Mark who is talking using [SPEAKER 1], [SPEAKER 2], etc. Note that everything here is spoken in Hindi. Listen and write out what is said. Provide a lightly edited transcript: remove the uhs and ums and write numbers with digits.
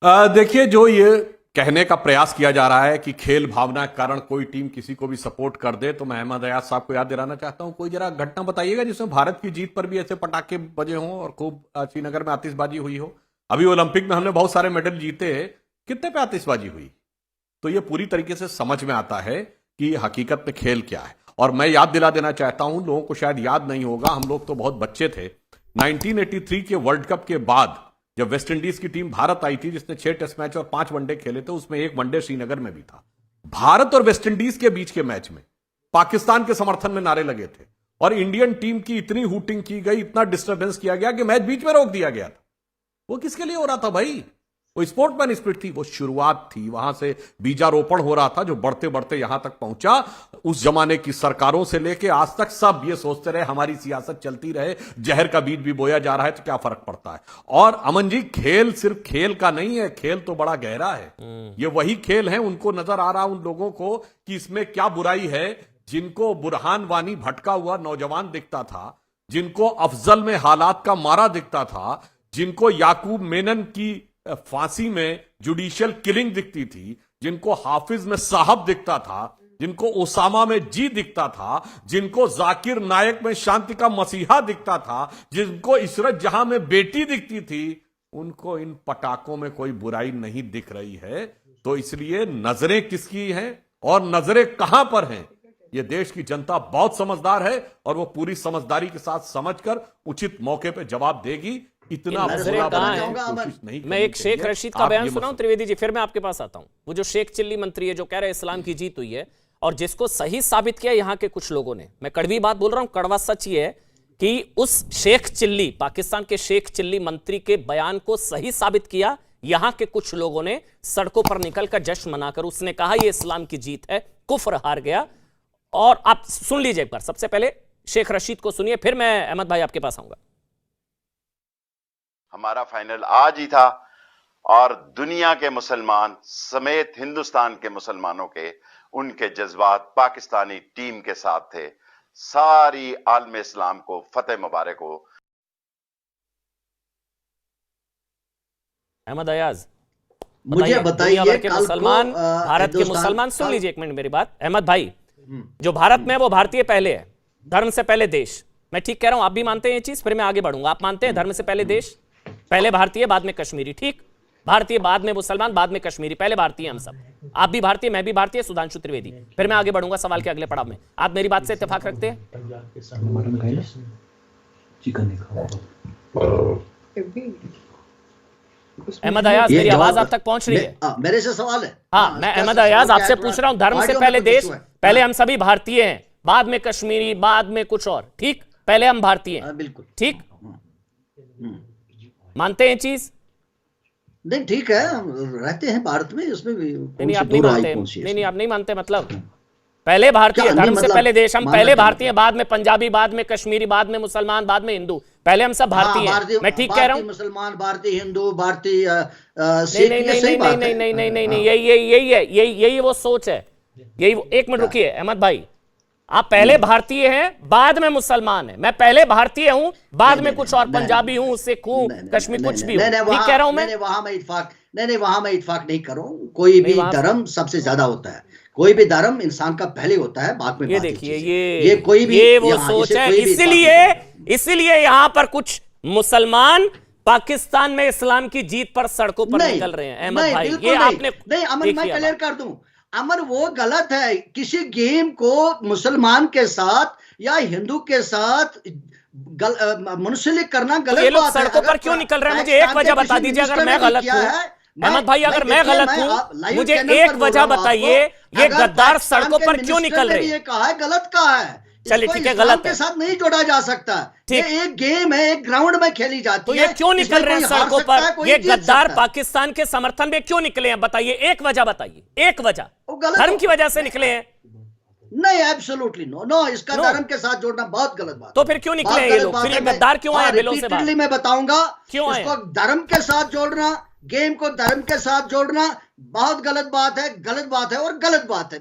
[SPEAKER 1] देखिए, जो ये कहने का प्रयास किया जा रहा है कि खेल भावना के कारण कोई टीम किसी को भी सपोर्ट कर दे, तो मैं अहमद अयाज साहब को याद दिलाना चाहता हूं, कोई जरा घटना बताइएगा जिसमें भारत की जीत पर भी ऐसे पटाखे बजे हों और खूब श्रीनगर में आतिशबाजी हुई हो। अभी ओलंपिक में हमने बहुत सारे मेडल जीते, कितने पे आतिशबाजी हुई? तो ये पूरी तरीके से समझ में आता है कि हकीकत में खेल क्या है। और मैं याद दिला देना चाहता हूं, लोगों को शायद याद नहीं होगा, हम लोग तो बहुत बच्चे थे, 1983 के वर्ल्ड कप के बाद जब वेस्ट इंडीज की टीम भारत आई थी, जिसने 6 टेस्ट मैच और 5 वनडे खेले थे, उसमें एक वनडे श्रीनगर में भी था। भारत और वेस्ट इंडीज के बीच के मैच में पाकिस्तान के समर्थन में नारे लगे थे और इंडियन टीम की इतनी हूटिंग की गई, इतना डिस्टर्बेंस किया गया कि मैच बीच में रोक दिया गया था। वो किसके लिए हो रहा था भाई? वो स्पोर्टमैन स्पिरिट थी, वो शुरुआत थी, वहां से बीजारोपण हो रहा था जो बढ़ते बढ़ते यहां तक पहुंचा। उस जमाने की सरकारों से लेके आज तक सब ये सोचते रहे हमारी सियासत चलती रहे, जहर का बीज भी बोया जा रहा है तो क्या फर्क पड़ता है। और अमन जी, खेल सिर्फ खेल का नहीं है, खेल तो बड़ा गहरा है। ये वही खेल है, उनको नजर आ रहा उन लोगों को कि इसमें क्या बुराई है, जिनको बुरहान वानी भटका हुआ नौजवान दिखता था, जिनको अफजल में हालात का मारा दिखता था, जिनको याकूब मेनन की फांसी में जुडिशियल किलिंग दिखती थी, जिनको हाफिज में साहब दिखता था, जिनको ओसामा में जी दिखता था, जिनको जाकिर नायक में शांति का मसीहा दिखता था, जिनको इशरत जहां में बेटी दिखती थी, उनको इन पटाखों में कोई बुराई नहीं दिख रही है। तो इसलिए नजरें किसकी हैं और नजरें कहां पर हैं, यह देश की जनता बहुत समझदार है और वो पूरी समझदारी के साथ समझकर उचित मौके पर जवाब देगी। इतना
[SPEAKER 2] मैं एक शेख रशीद का बयान सुनाऊं त्रिवेदी जी, फिर मैं आपके पास आता हूं। वो जो शेख चिल्ली मंत्री है जो कह रहे हैं इस्लाम की जीत हुई है और जिसको सही साबित किया यहां के कुछ लोगों ने, मैं कड़वी बात बोल रहा हूं, कड़वा सच ये है कि उस शेख चिल्ली, पाकिस्तान के शेख चिल्ली मंत्री के बयान को सही साबित किया यहां के कुछ लोगों ने सड़कों पर निकलकर जश्न मनाकर। उसने कहा यह इस्लाम की जीत है, कुफ्र हार गया। और आप सुन लीजिए एक बार, सबसे पहले शेख रशीद को सुनिए, फिर मैं अहमद भाई आपके पास आऊंगा।
[SPEAKER 3] हमारा फाइनल आज ही था और दुनिया के मुसलमान समेत हिंदुस्तान के मुसलमानों के उनके जज्बात पाकिस्तानी टीम के साथ थे। सारी आलम इस्लाम को फतेह मुबारक हो।
[SPEAKER 2] अहमद अयाज,
[SPEAKER 4] मुझे बताइए
[SPEAKER 2] के मुसलमान, भारत के मुसलमान, सुन लीजिए एक मिनट मेरी बात अहमद भाई। जो भारत में है वो भारतीय पहले है, धर्म से पहले देश। मैं ठीक कह रहा हूं? आप भी मानते हैं ये चीज? फिर मैं आगे बढ़ूंगा। आप मानते हैं धर्म से पहले देश, पहले भारतीय बाद में कश्मीरी? ठीक, भारतीय बाद में मुसलमान बाद में कश्मीरी, पहले भारतीय हम सब। आप भी भारतीय, मैं भी भारतीय, सुधांशु त्रिवेदी। फिर मैं आगे बढ़ूंगा सवाल के अगले पड़ाव में। आप मेरी बात से इत्तेफाक रखते हैं? अहमद अयाज, मेरी आवाज आप तक पहुंच रही है?
[SPEAKER 4] मेरे से सवाल है।
[SPEAKER 2] हाँ, मैं अहमद अयाज आपसे पूछ रहा हूं, धर्म से पहले देश, पहले हम सभी भारतीय हैं, बाद में कश्मीरी, बाद में कुछ और। ठीक, पहले हम भारतीय हैं, बिल्कुल ठीक।
[SPEAKER 4] मानते
[SPEAKER 2] हैं चीज?
[SPEAKER 4] नहीं, ठीक है, हम रहते हैं भारत में, उसमें भी
[SPEAKER 2] नहीं, आप नहीं मानते। नहीं, आप नहीं मानते, मतलब पहले भारतीय, धर्म से पहले देश, हम पहले भारतीय, बाद में पंजाबी, बाद में कश्मीरी, बाद में मुसलमान, बाद में हिंदू, पहले हम सब भारतीय हैं। मैं ठीक कह रहा हूँ?
[SPEAKER 4] मुसलमान, भारतीय, हिंदू, भारतीय,
[SPEAKER 2] नहीं, यही है, यही वो सोच है, यही। एक मिनट रुकिए अहमद भाई, आप पहले भारतीय हैं बाद में मुसलमान हैं। मैं पहले भारतीय हूं बाद में कुछ और, पंजाबी हूं, सिख हूं, कश्मीर, कुछ भी हूं। ठीक कह रहा हूं मैं?
[SPEAKER 4] वहां मैं इत्फाक नहीं करूं। कोई भी धर्म सबसे ज्यादा होता है, कोई भी धर्म इंसान का पहले होता है, बाद में।
[SPEAKER 2] ये देखिए, ये कोई भी, ये वो सोच है। इसीलिए यहां पर कुछ मुसलमान पाकिस्तान में इस्लाम की जीत पर सड़कों पर निकल रहे हैं। अहमद भाई, ये आपने
[SPEAKER 4] नहीं, अमन, मैं क्लियर कर दूं, अमर, वो गलत है। किसी गेम को मुसलमान के साथ या हिंदू के साथ मुंसलिक करना गलत बात है।
[SPEAKER 2] ये लोग सड़कों पर क्यों निकल रहे हैं? मुझे एक वजह बता दीजिए अगर मैं गलत हूं। अहमद भाई, अगर मैं गलत हूं, मुझे एक वजह बताइए, ये गद्दार सड़कों पर क्यों निकल रहे हैं?
[SPEAKER 4] कहा है गलत कहा है।
[SPEAKER 2] चलिए ठीक है, गलत
[SPEAKER 4] के साथ नहीं जोड़ा जा सकता। ये एक गेम है, एक ग्राउंड में खेली जाती है।
[SPEAKER 2] तो ये क्यों निकल रहे हैं सड़कों पर? ये गद्दार पाकिस्तान के समर्थन में क्यों निकले हैं? बताइए, एक वजह बताइए, एक वजह। धर्म की वजह से निकले हैं?
[SPEAKER 4] नहीं, एब्सोल्युटली नो, इसका धर्म के साथ जोड़ना बहुत गलत बात।
[SPEAKER 2] तो फिर क्यों निकले हैं ये लोग? फिर ये गद्दार क्यों आए बिलों से बाहर?
[SPEAKER 4] मैं बताऊंगा
[SPEAKER 2] क्यों आए।
[SPEAKER 4] इसको धर्म के साथ जोड़ना, गेम को धर्म के साथ जोड़ना बहुत गलत बात है, गलत बात है और गलत बात है।